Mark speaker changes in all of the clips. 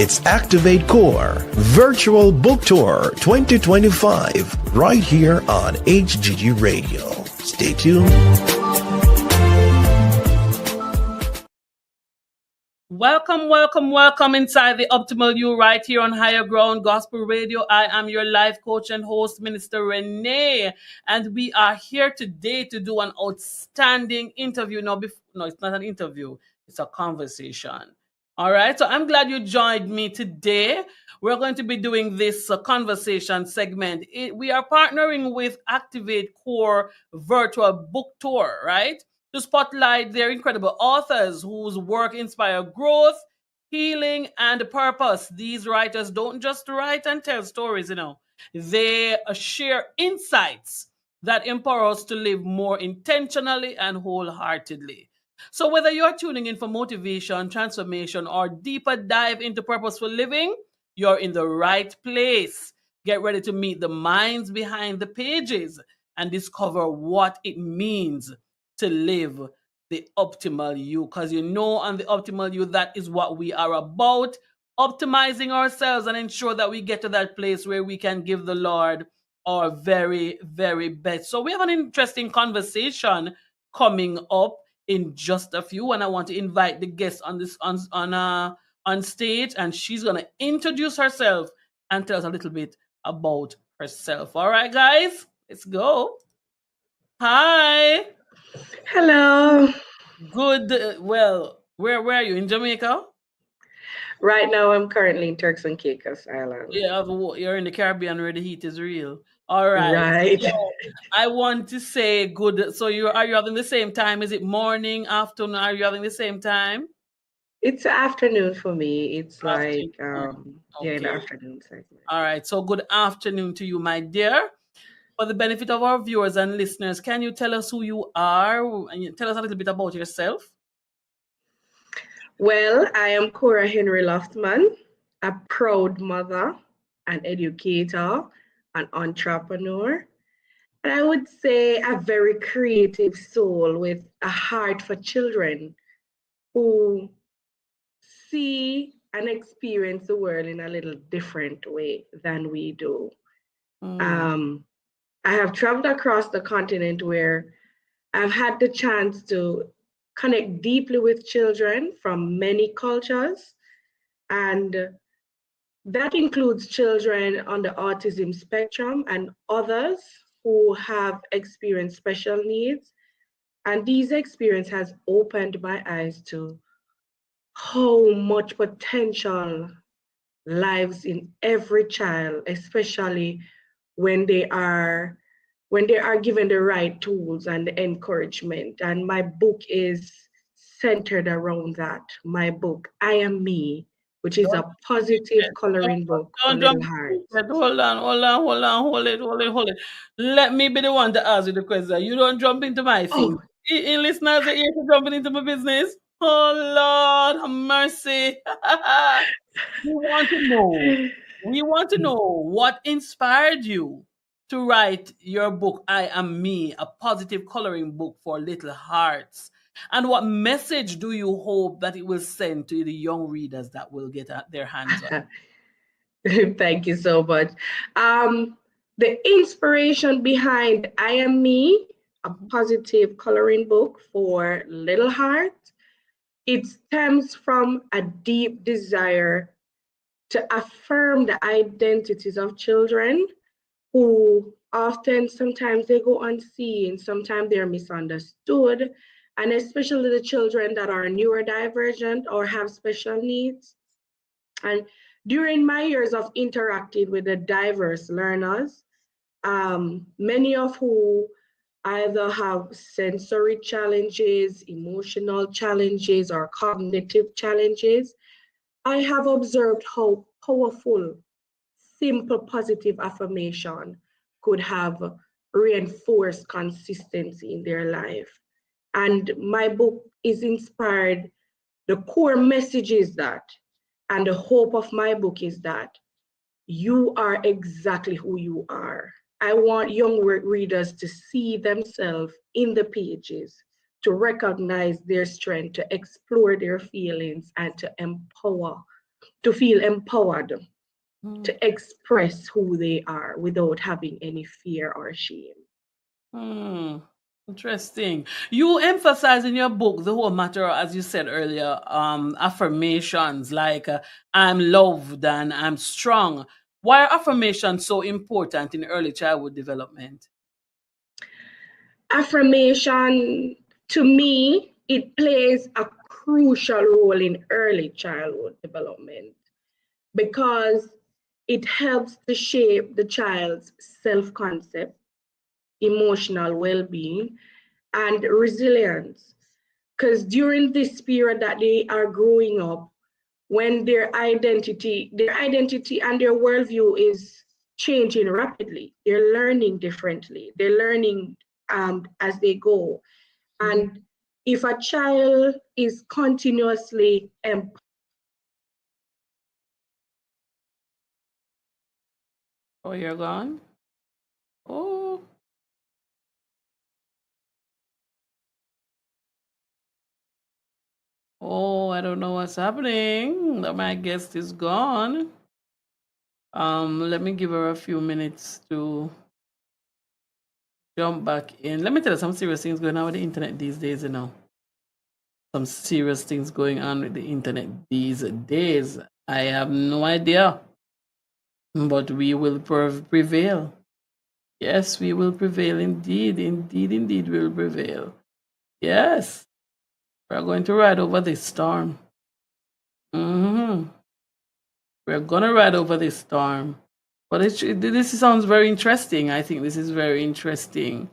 Speaker 1: It's Activate Core Virtual Book Tour 2025 right here on HGG Radio. Stay tuned.
Speaker 2: Welcome, welcome, welcome inside the Optimal You right here on Higher Ground Gospel Radio. I am your life coach and host, Minister Renee, and we are here today to do an outstanding interview. No, it's not an interview, it's a conversation. All right, so I'm glad you joined me today. We're going to be doing this conversation segment. We are partnering with Activate Core Virtual Book Tour, right? To spotlight their incredible authors whose work inspire growth, healing, and purpose. These writers don't just write and tell stories, They share insights that empower us to live more intentionally and wholeheartedly. So whether you're tuning in for motivation, transformation, or deeper dive into purposeful living, you're in the right place. Get ready to meet the minds behind the pages and discover what it means to live the optimal you, because on the optimal you, that is what we are about, optimizing ourselves and ensure that we get to that place where we can give the Lord our very, very best. So we have an interesting conversation coming up in just a few, and I want to invite the guest on stage, and she's gonna introduce herself and tell us a little bit about herself. All right, guys, let's go. Hi.
Speaker 3: Hello.
Speaker 2: Good. Well, where are you? In Jamaica?
Speaker 3: Right now, I'm currently in Turks and Caicos Island.
Speaker 2: Yeah, you're in the Caribbean where the heat is real. All right.
Speaker 3: Right.
Speaker 2: So I want to say good. So are you having the same time? Is it morning, afternoon? Are you having the same time?
Speaker 3: It's afternoon for me. It's like
Speaker 2: Afternoon.
Speaker 3: in the
Speaker 2: Okay.
Speaker 3: afternoon segment.
Speaker 2: All right. So good afternoon to you, my dear. For the benefit of our viewers and listeners, can you tell us who you are and tell us a little bit about yourself?
Speaker 3: Well, I am Cora Henry Loftman, a proud mother, an educator, an entrepreneur, and I would say a very creative soul with a heart for children who see and experience the world in a little different way than we do. I have traveled across the continent where I've had the chance to connect deeply with children from many cultures, and that includes children on the autism spectrum and others who have experienced special needs. And these experiences has opened my eyes to how much potential lives in every child, especially when they are given the right tools and the encouragement. And my book is centered around that. My book, I Am Me, which is a positive coloring book for little hearts.
Speaker 2: Hold it. Let me be the one to ask you the question. You don't jump into my thing. In listeners are here to jumping into my business. Oh Lord, have mercy. We want to know what inspired you to write your book, I Am Me, a positive coloring book for little hearts. And what message do you hope that it will send to the young readers that will get their hands on it?
Speaker 3: Thank you so much. The inspiration behind I Am Me, a positive coloring book for little hearts, it stems from a deep desire to affirm the identities of children who sometimes they go unseen, sometimes they're misunderstood, and especially the children that are neurodivergent or have special needs. And during my years of interacting with the diverse learners, many of who either have sensory challenges, emotional challenges, or cognitive challenges, I have observed how powerful, simple, positive affirmation could have reinforced consistency in their life. And my book is inspired. The core message is that, and the hope of my book is that you are exactly who you are. I want young readers to see themselves in the pages, to recognize their strength, to explore their feelings, and to empower to feel empowered to express who they are without having any fear or shame.
Speaker 2: Interesting. You emphasize in your book the whole matter, as you said earlier, affirmations like I'm loved and I'm strong. Why are affirmations so important in early childhood development?
Speaker 3: Affirmation, to me, it plays a crucial role in early childhood development because it helps to shape the child's self concept, emotional well being, and resilience. Because during this period that they are growing up, when their identity and their worldview is changing rapidly, they're learning differently, they're learning as they go. And if a child is continuously
Speaker 2: Oh, you're gone? Oh. Oh, I don't know what's happening. My guest is gone. Let me give her a few minutes to jump back in. Let me tell you some serious things going on with the internet these days, Some serious things going on with the internet these days. I have no idea. But we will prevail. Yes, we will prevail indeed. Indeed, we will prevail. Yes. We're going to ride over this storm. We're going to ride over this storm. But this sounds very interesting. I think this is very interesting.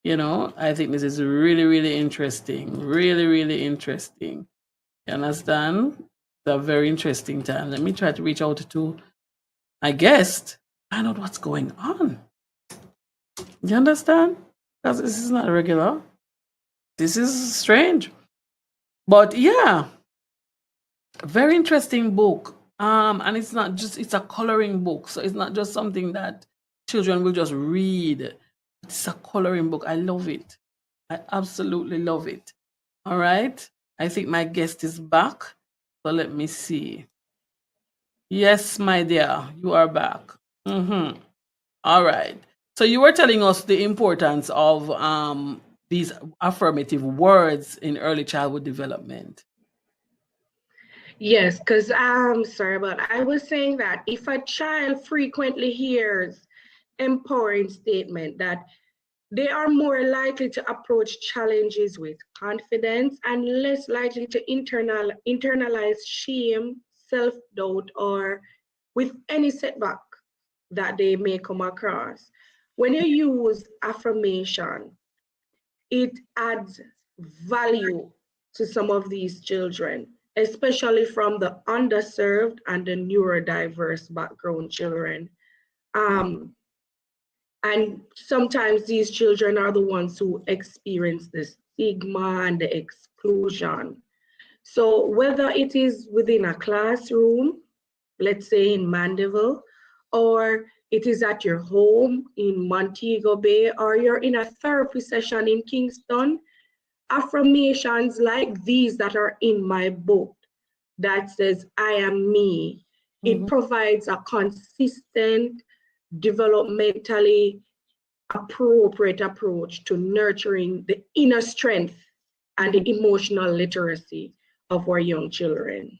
Speaker 2: I think this is really, really interesting. Really, really interesting. You understand? It's a very interesting time. Let me try to reach out to my guest, find out what's going on. You understand? Because this is not regular. This is strange. But yeah, very interesting book. And it's a coloring book. So it's not just something that children will just read. It's a coloring book. I love it. I absolutely love it. All right. I think my guest is back. So let me see. Yes, my dear, you are back. All right. So you were telling us the importance of these affirmative words in early childhood development.
Speaker 3: Yes, because I'm sorry, but I was saying that if a child frequently hears empowering statement that they are more likely to approach challenges with confidence and less likely to internalize shame, self-doubt, or with any setback that they may come across. When you use affirmation, it adds value to some of these children, especially from the underserved and the neurodiverse background children. And sometimes these children are the ones who experience the stigma and the exclusion. So whether it is within a classroom, let's say in Mandeville, or it is at your home in Montego Bay, or you're in a therapy session in Kingston, affirmations like these that are in my book that says, I am me, it provides a consistent, developmentally appropriate approach to nurturing the inner strength and the emotional literacy of our young children.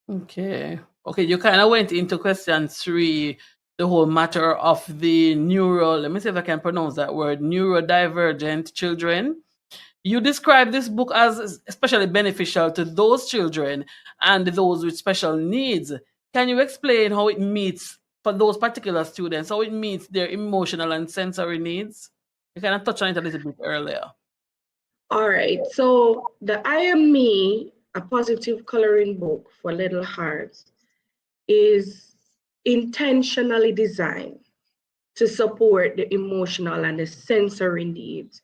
Speaker 2: Okay. Okay, you kind of went into question 3, the whole matter of the let me see if I can pronounce that word, neurodivergent children. You describe this book as especially beneficial to those children and those with special needs. Can you explain how it meets for those particular students, how it meets their emotional and sensory needs? You kind of touched on it a little bit earlier.
Speaker 3: All right, so the I Am Me, a positive coloring book for little hearts, is intentionally designed to support the emotional and the sensory needs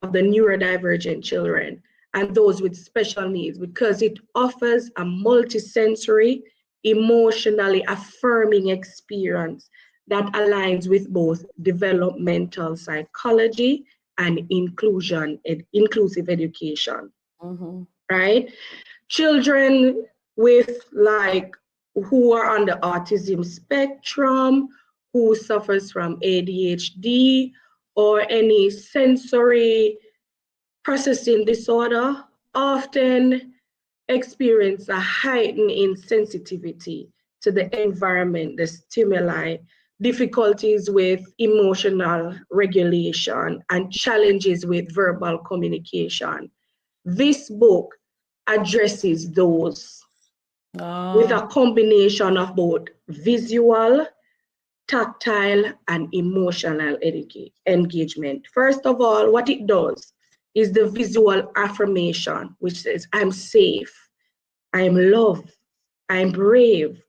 Speaker 3: of the neurodivergent children and those with special needs because it offers a multisensory, emotionally affirming experience that aligns with both developmental psychology and inclusive education. Right? Children with like who are on the autism spectrum, who suffers from ADHD or any sensory processing disorder, often experience a heightened insensitivity to the environment, the stimuli, difficulties with emotional regulation, and challenges with verbal communication. This book addresses those with a combination of both visual, tactile, and emotional engagement. First of all, what it does is the visual affirmation, which says, I'm safe, I'm loved, I'm brave.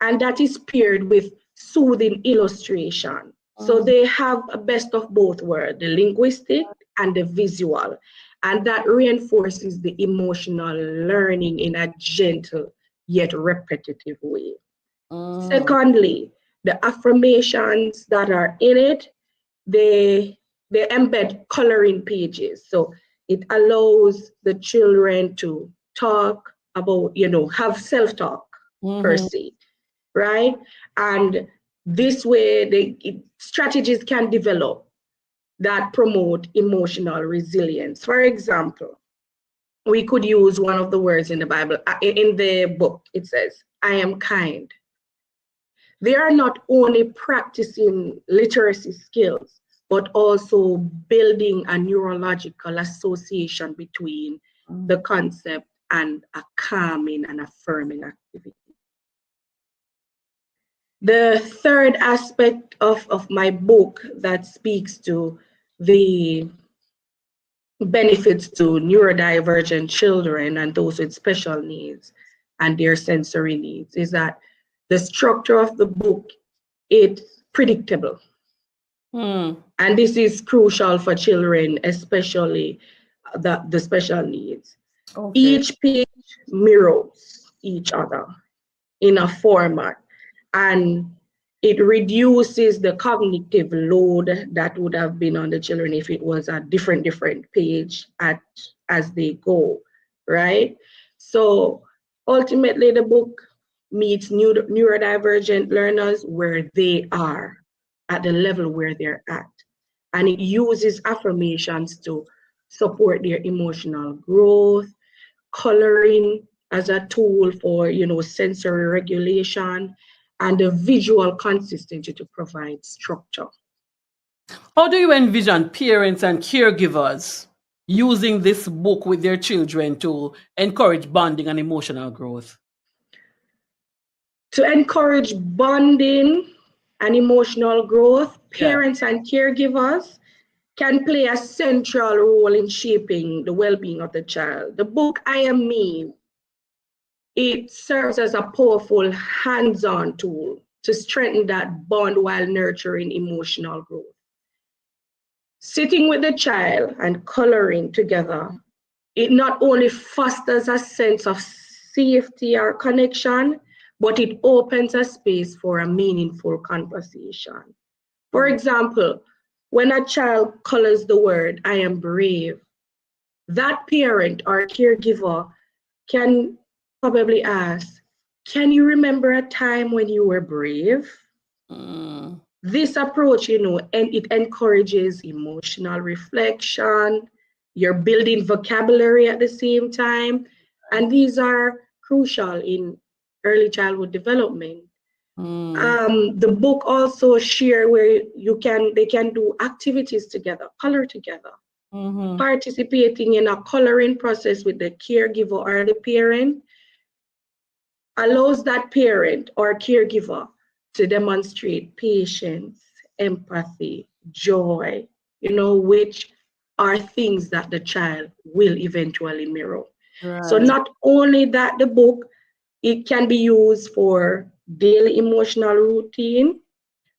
Speaker 3: And that is paired with soothing illustration. So they have a best of both worlds, the linguistic and the visual. And that reinforces the emotional learning in a gentle yet repetitive way. Secondly, the affirmations that are in it, they embed coloring pages. So it allows the children to talk about, have self-talk per se, right? And this way, strategies can develop that promote emotional resilience. For example, we could use one of the words in the Bible, in the book, it says, I am kind. They are not only practicing literacy skills, but also building a neurological association between the concept and a calming and affirming activity. The third aspect of my book that speaks to the benefits to neurodivergent children and those with special needs and their sensory needs is that the structure of the book, it's predictable. And this is crucial for children, especially the special needs. Okay. Each page mirrors each other in a format, and it reduces the cognitive load that would have been on the children if it was a different page as they go, right? So ultimately, the book meets neurodivergent learners where they are, at the level where they're at. And it uses affirmations to support their emotional growth, coloring as a tool for, sensory regulation, and the visual consistency to provide structure.
Speaker 2: How do you envision parents and caregivers using this book with their children to encourage bonding and emotional growth?
Speaker 3: To encourage bonding and emotional growth, parents and caregivers can play a central role in shaping the well-being of the child. The book, I Am Me, it serves as a powerful hands-on tool to strengthen that bond while nurturing emotional growth. Sitting with the child and coloring together, it not only fosters a sense of safety or connection, but it opens a space for a meaningful conversation. For example, when a child colors the word, I am brave, that parent or caregiver can probably ask, can you remember a time when you were brave? This approach, and it encourages emotional reflection, you're building vocabulary at the same time, and these are crucial in early childhood development. The book also share where they can do activities together, color together. Participating in a coloring process with the caregiver or the parent allows that parent or caregiver to demonstrate patience, empathy, joy, which are things that the child will eventually mirror. Right. So not only that, the book, it can be used for daily emotional routine,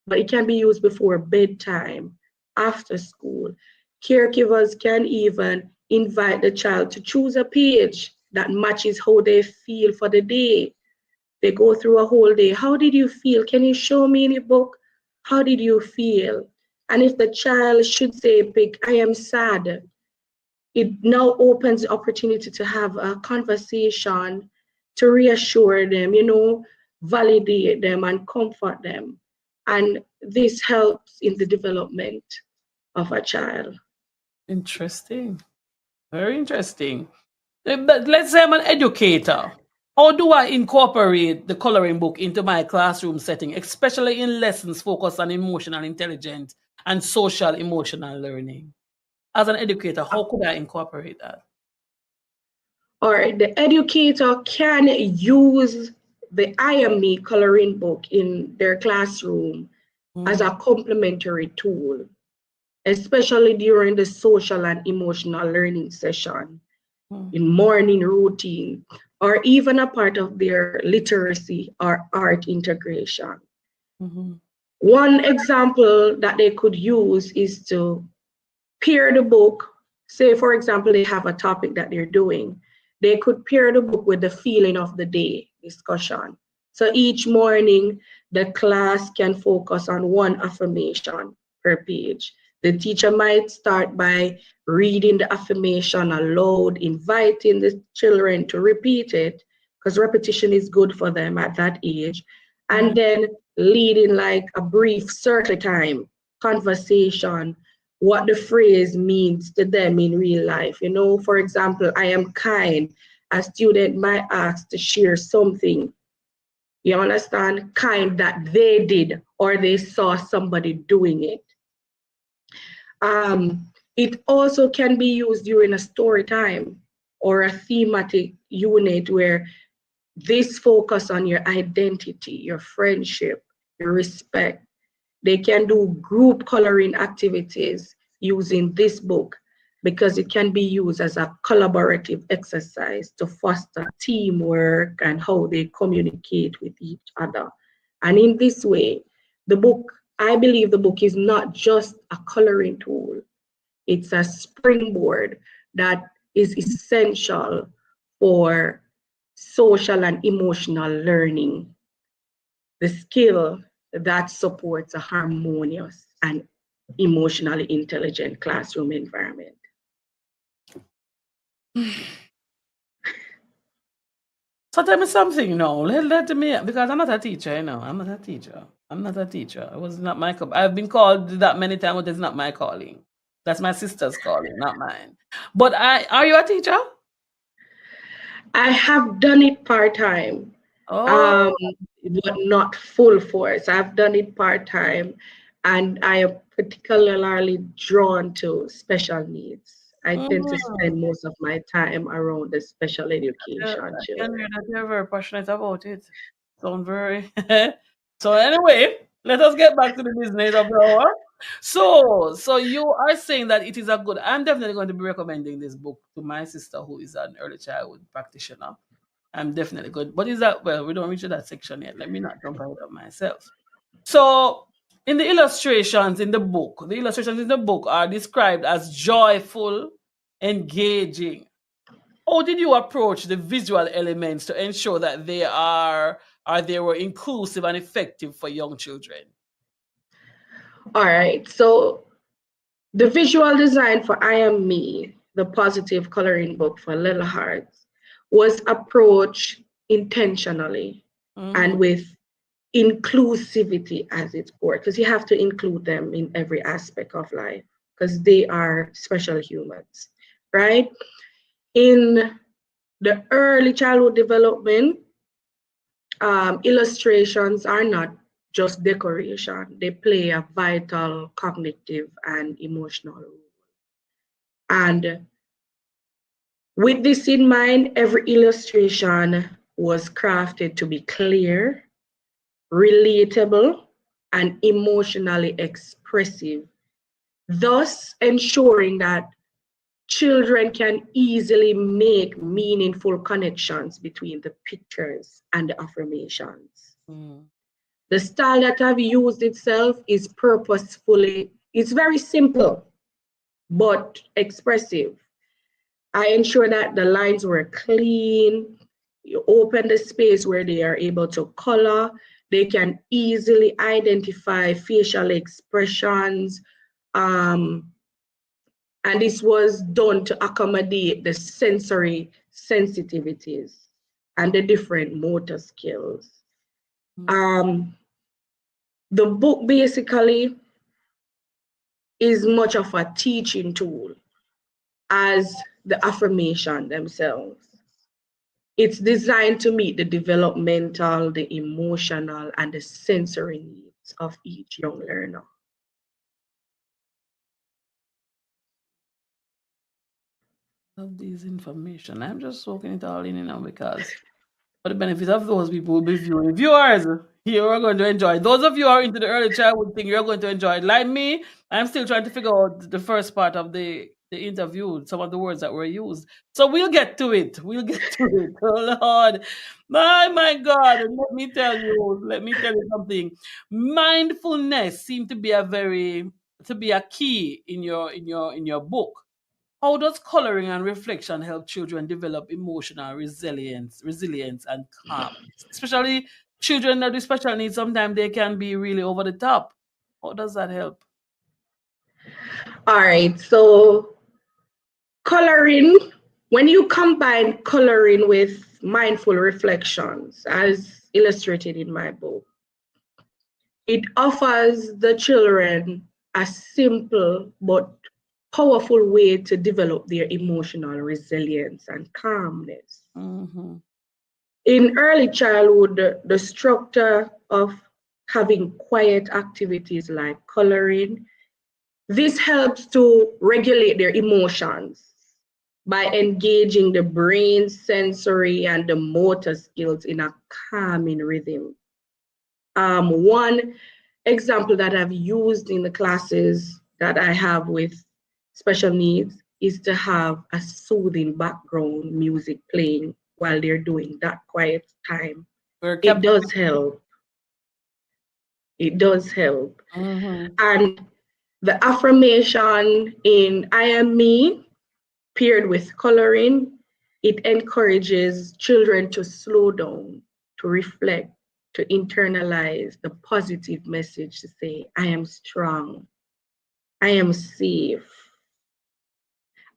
Speaker 3: but it can be used before bedtime, after school. Caregivers can even invite the child to choose a page that matches how they feel for the day. They go through a whole day. How did you feel? Can you show me in the book? How did you feel? And if the child should say, pick, I am sad, it now opens the opportunity to have a conversation to reassure them, you know, validate them and comfort them. And this helps in the development of a child.
Speaker 2: Interesting. Very interesting. But let's say I'm an educator. How do I incorporate the coloring book into my classroom setting, especially in lessons focused on emotional intelligence and social emotional learning? As an educator, how could I incorporate that?
Speaker 3: Or the educator can use the I Am Me coloring book in their classroom as a complementary tool, especially during the social and emotional learning session, in morning routine, or even a part of their literacy or art integration. One example that they could use is to pair the book. Say, for example, they have a topic that they're doing. They could pair the book with the feeling of the day discussion. So each morning, the class can focus on one affirmation per page. The teacher might start by reading the affirmation aloud, inviting the children to repeat it, because repetition is good for them at that age, and then leading like a brief circle time conversation, what the phrase means to them in real life. You know, for example, I am kind. A student might ask to share something, you understand, kind that they did or they saw somebody doing it. It also can be used during a story time or a thematic unit where this focus on your identity, your friendship, your respect. They can do group coloring activities using this book because it can be used as a collaborative exercise to foster teamwork and how they communicate with each other. And in this way, the book, I believe the book is not just a coloring tool, it's a springboard that is essential for social and emotional learning, the skill that supports a harmonious and emotionally intelligent classroom environment.
Speaker 2: So tell me something now. Let me, because I'm not a teacher, you know. I'm not a teacher. I'm not a teacher. It was not my cup. I've been called that many times, but it's not my calling. That's my sister's calling, not mine. But are you a teacher?
Speaker 3: I have done it part-time,
Speaker 2: Oh,
Speaker 3: but not full force. I've done it part-time, and I am particularly drawn to special needs. I tend to spend most of my time around the special
Speaker 2: I
Speaker 3: education
Speaker 2: can hear
Speaker 3: children.
Speaker 2: that you're very passionate about it. Sound very. So anyway, let us get back to the business of the hour. So you are saying that it is a good. I'm definitely going to be recommending this book to my sister who is an early childhood practitioner. I'm definitely good. But is that, well, we don't reach that section yet. Let me not jump ahead of myself. So in the illustrations in the book are described as joyful, engaging. How did you approach the visual elements to ensure that they were inclusive and effective for young children?
Speaker 3: All right, so the visual design for I Am Me, the positive coloring book for little hearts, was approached intentionally and with inclusivity as its core, because you have to include them in every aspect of life because they are special humans, right? In the early childhood development, illustrations are not just decoration, they play a vital cognitive and emotional role. And with this in mind, every illustration was crafted to be clear, relatable, and emotionally expressive, thus ensuring that children can easily make meaningful connections between the pictures and the affirmations. The style that I've used itself is purposefully, it's very simple, but expressive. I ensure that the lines were clean. You open the space where they are able to color. They can easily identify facial expressions. And this was done to accommodate the sensory sensitivities and the different motor skills. The book basically is much of a teaching tool as the affirmation themselves. It's designed to meet the developmental, the emotional, and the sensory needs of each young learner.
Speaker 2: Of this information, I'm just soaking it all in now because for the benefit of those people who will be viewing. Viewers, you are going to enjoy. Those of you who are into the early childhood thing, you're going to enjoy it. Like me, I'm still trying to figure out the first part of the interview, some of the words that were used. So we'll get to it. We'll get to it. Oh Lord. My God. Let me tell you something. Mindfulness seemed to be a key in your book. How does coloring and reflection help children develop emotional resilience and calm? Especially children that with special needs, sometimes they can be really over the top. How does that help?
Speaker 3: All right, so coloring, when you combine coloring with mindful reflections, as illustrated in my book, it offers the children a simple but powerful way to develop their emotional resilience and calmness.
Speaker 2: Mm-hmm.
Speaker 3: In early childhood, the structure of having quiet activities like coloring, this helps to regulate their emotions by engaging the brain, sensory, and the motor skills in a calming rhythm. One example that I've used in the classes that I have with special needs is to have a soothing background music playing while they're doing that quiet time. It does help. It does help.
Speaker 2: Mm-hmm.
Speaker 3: And the affirmation in I am me, paired with coloring, it encourages children to slow down, to reflect, to internalize the positive message to say, I am strong, I am safe.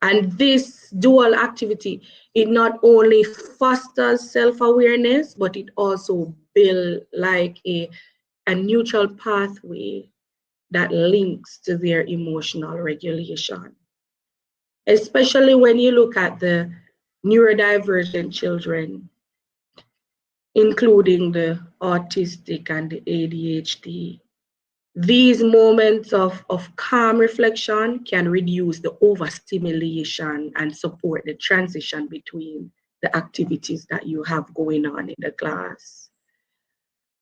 Speaker 3: And this dual activity, it not only fosters self-awareness, but it also builds like a neutral pathway that links to their emotional regulation. Especially when you look at the neurodivergent children, including the autistic and the ADHD. These moments of calm reflection can reduce the overstimulation and support the transition between the activities that you have going on in the class.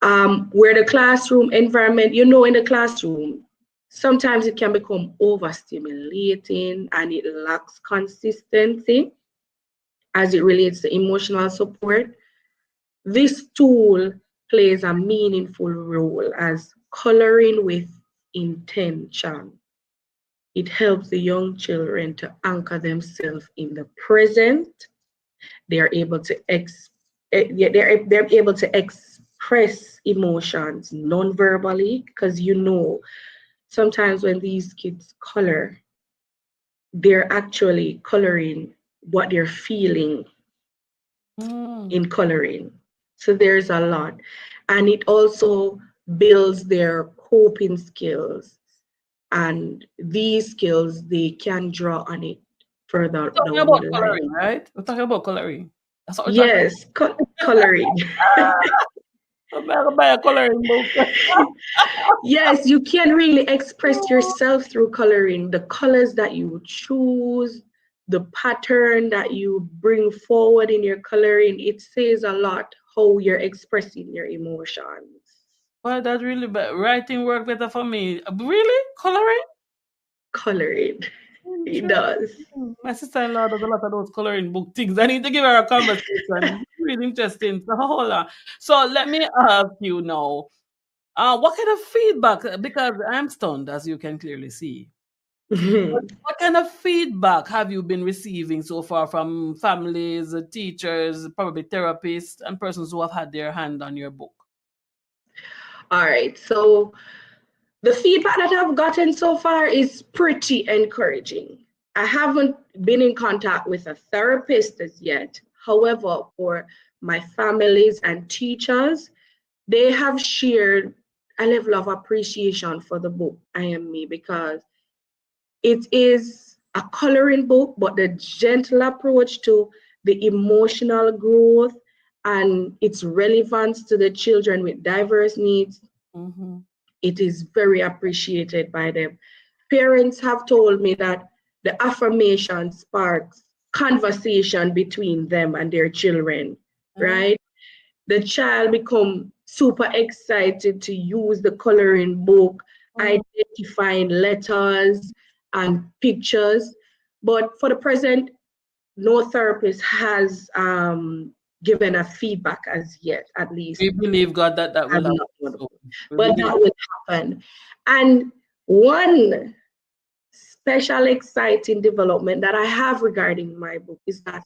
Speaker 3: Where the classroom environment, in the classroom, sometimes it can become overstimulating and it lacks consistency as it relates to emotional support. This tool plays a meaningful role as coloring with intention. It helps the young children to anchor themselves in the present. They are able to they're able to express emotions non-verbally, because sometimes when these kids color, they're actually coloring what they're feeling in coloring. So there's a lot. And it also builds their coping skills. And these skills, they can draw on it further
Speaker 2: We're talking
Speaker 3: down
Speaker 2: about
Speaker 3: the line.
Speaker 2: coloring, right? We're talking about coloring. That's what we're
Speaker 3: Yes, coloring.
Speaker 2: I'm going to buy a coloring book.
Speaker 3: Yes, you can really express yourself through coloring. The colors that you choose, the pattern that you bring forward in your coloring, it says a lot how you're expressing your emotions.
Speaker 2: Well, that really writing work better for me. Really? Coloring?
Speaker 3: Coloring. It does.
Speaker 2: My sister-in-law does a lot of those coloring book things. I need to give her a conversation. Really interesting. So hold on. So let me ask you now. What kind of feedback? Because I'm stunned, as you can clearly see. What kind of feedback have you been receiving so far from families, teachers, probably therapists, and persons who have had their hand on your book?
Speaker 3: All right. So the feedback that I've gotten so far is pretty encouraging. I haven't been in contact with a therapist as yet. However, for my families and teachers, they have shared a level of appreciation for the book I Am Me, because it is a coloring book, but the gentle approach to the emotional growth and its relevance to the children with diverse needs, it is very appreciated by them. Parents have told me that the affirmation sparks conversation between them and their children, right? The child become super excited to use the coloring book, identifying letters and pictures. But for the present, no therapist has given a feedback as yet, at least.
Speaker 2: We believe, God, that that will
Speaker 3: But
Speaker 2: happen.
Speaker 3: that will happen. And one special exciting development that I have regarding my book is that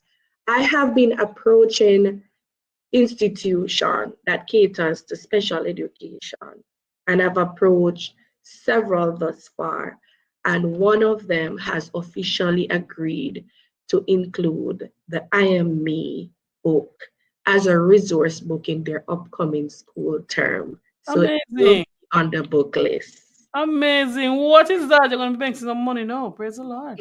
Speaker 3: I have been approaching institution that caters to special education, and I've approached several thus far, and one of them has officially agreed to include the I Am Me book as a resource book in their upcoming school term. So it will be on the book list.
Speaker 2: Amazing. What is that? You're going to be making some money now. Praise the Lord.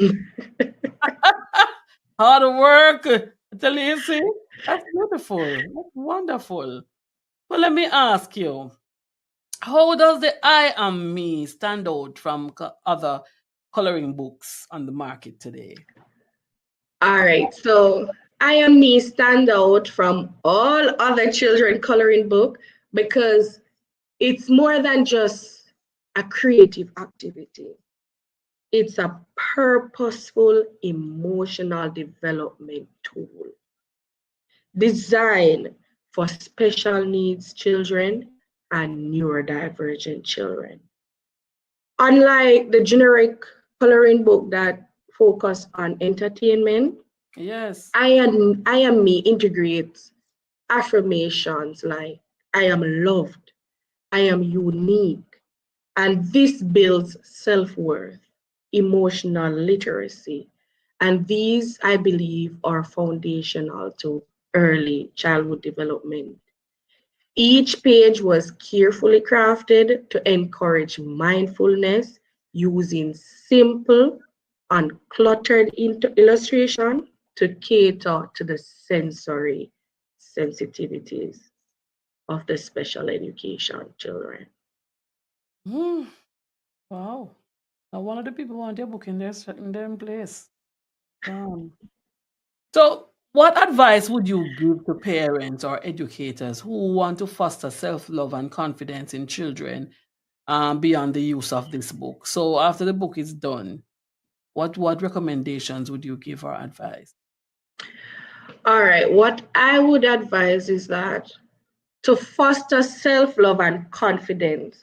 Speaker 2: Hard work. I tell you, see, that's beautiful. That's wonderful. Well, let me ask you, how does the I Am Me stand out from other coloring books on the market today?
Speaker 3: All right, so I Am Me stand out from all other children coloring book because it's more than just a creative activity. It's a purposeful emotional development tool designed for special needs children and neurodivergent children. Unlike the generic coloring book that focus on entertainment,
Speaker 2: Yes.
Speaker 3: I Am Me integrates affirmations like I am loved, I am unique, and this builds self-worth, emotional literacy, and these, I believe, are foundational to early childhood development. Each page was carefully crafted to encourage mindfulness using simple, uncluttered illustration to cater to the sensory sensitivities of the special education children.
Speaker 2: Wow. Now, one of the people want their book in their place. So, what advice would you give to parents or educators who want to foster self love and confidence in children beyond the use of this book? So, after the book is done, what recommendations would you give or advise?
Speaker 3: All right, what I would advise is that to foster self love and confidence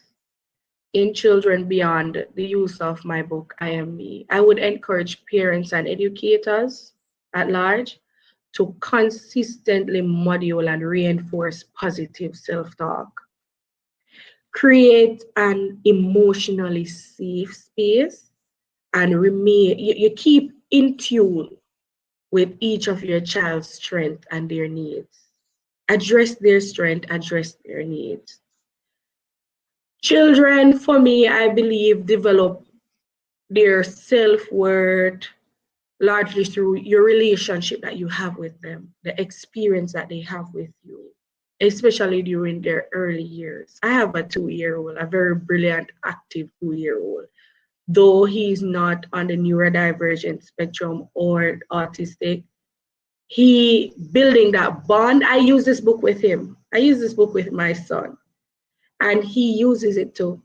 Speaker 3: in children beyond the use of my book, I Am Me, I would encourage parents and educators at large to consistently model and reinforce positive self talk. Create an emotionally safe space and you keep in tune with each of your child's strength and their needs. Address their strength, address their needs. Children, for me, I believe, develop their self-worth largely through your relationship that you have with them, the experience that they have with you, especially during their early years. I have a 2-year-old, a very brilliant, active 2-year-old. Though he's not on the neurodivergent spectrum or autistic, he building that bond. I use this book with him. I use this book with my son, and he uses it to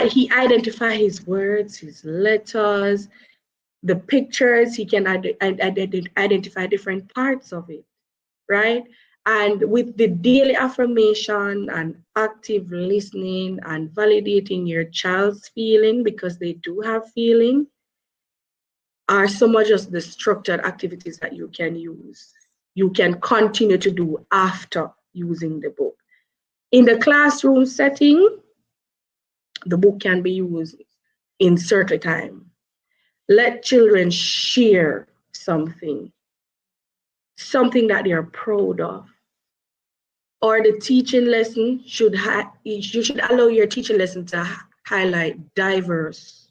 Speaker 3: he identify his words, his letters, the pictures. He can identify different parts of it, right? And with the daily affirmation and active listening and validating your child's feeling, because they do have feeling, are some of just the structured activities that you can use. You can continue to do after using the book. In the classroom setting, the book can be used in circle time. Let children share something. something that they're proud of. Or the teaching lesson you should allow your teaching lesson to highlight diverse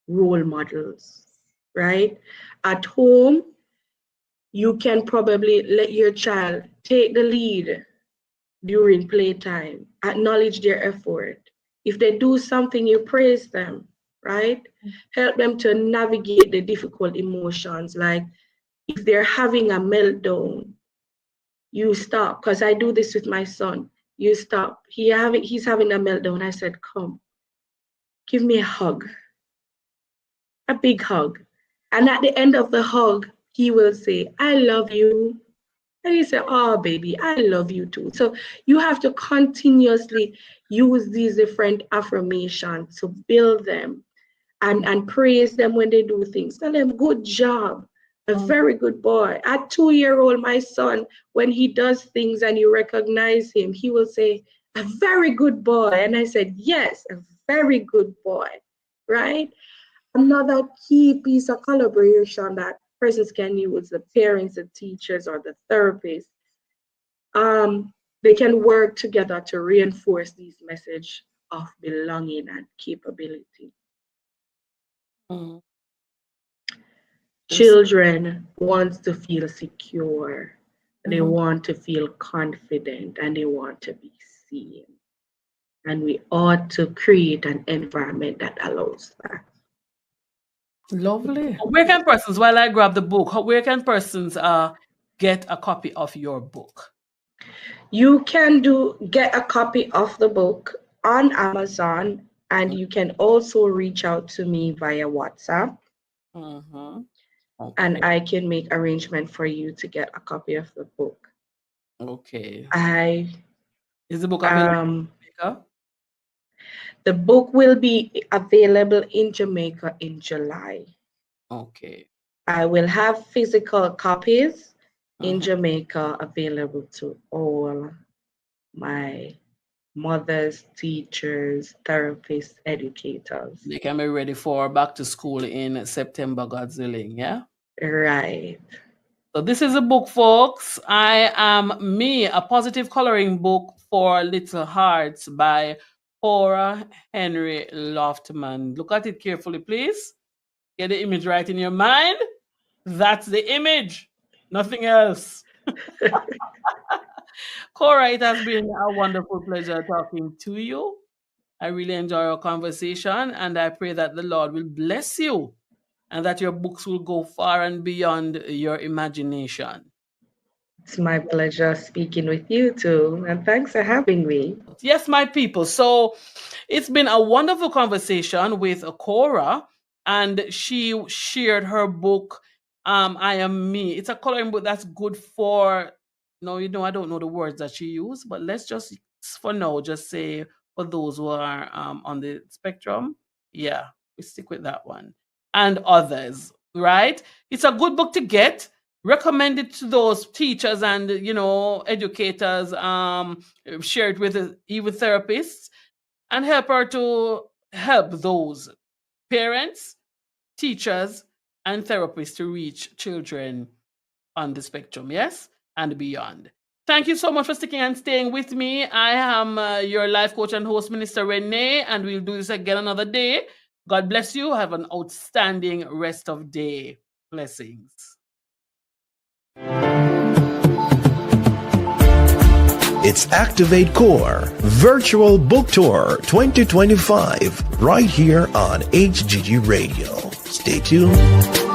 Speaker 3: role models, right? At home, you can probably let your child take the lead during playtime, acknowledge their effort. If they do something, you praise them, right? Help them to navigate the difficult emotions. Like if they're having a meltdown, you stop. Because I do this with my son. You stop. He's having a meltdown. I said, come, give me a hug, a big hug. And at the end of the hug, he will say, I love you. And you say, oh, baby, I love you too. So you have to continuously use these different affirmations to build them and praise them when they do things. Tell them, good job, a very good boy. At 2-year-old, my son, when he does things and you recognize him, he will say, a very good boy. And I said, yes, a very good boy, right? Another key piece of collaboration that persons can use, the parents, the teachers, or the therapists, they can work together to reinforce these message of belonging and capability.
Speaker 2: Mm.
Speaker 3: Children want to feel secure, they want to feel confident, and they want to be seen. And we ought to create an environment that allows that.
Speaker 2: Lovely. Where can persons, while I grab the book, where can persons get a copy of your book?
Speaker 3: You can get a copy of the book on Amazon, and you can also reach out to me via WhatsApp. Okay. And I can make arrangement for you to get a copy of the book.
Speaker 2: Okay.
Speaker 3: Is
Speaker 2: the book available?
Speaker 3: The book will be available in Jamaica in July.
Speaker 2: Okay.
Speaker 3: I will have physical copies in Jamaica available to all my mothers, teachers, therapists, educators.
Speaker 2: They can be ready for back to school in September, God's willing, yeah?
Speaker 3: Right.
Speaker 2: So this is a book, folks. I Am Me, a positive coloring book for little hearts by Cora Henry Loftman. Look at it carefully, please. Get the image right in your mind. That's the image, nothing else. Cora, it has been a wonderful pleasure talking to you. I really enjoy our conversation, and I pray that the Lord will bless you and that your books will go far and beyond your imagination.
Speaker 3: It's my pleasure speaking with you too, and thanks for having me.
Speaker 2: Yes, my people. So it's been a wonderful conversation with Cora, and she shared her book, I Am Me. It's a coloring book that's good for, I don't know the words that she used, but let's just, for now, just say for those who are on the spectrum. Yeah, we stick with that one. And others, right? It's a good book to get. Recommend it to those teachers and educators. Share it with even therapists, and help her to help those parents, teachers, and therapists to reach children on the spectrum, yes, and beyond. Thank you so much for sticking and staying with me. I am your life coach and host, Minister Renee, and we'll do this again another day. God bless you. Have an outstanding rest of day. Blessings.
Speaker 1: It's Activate Core Virtual Book Tour 2025 right here on HGG Radio. Stay tuned.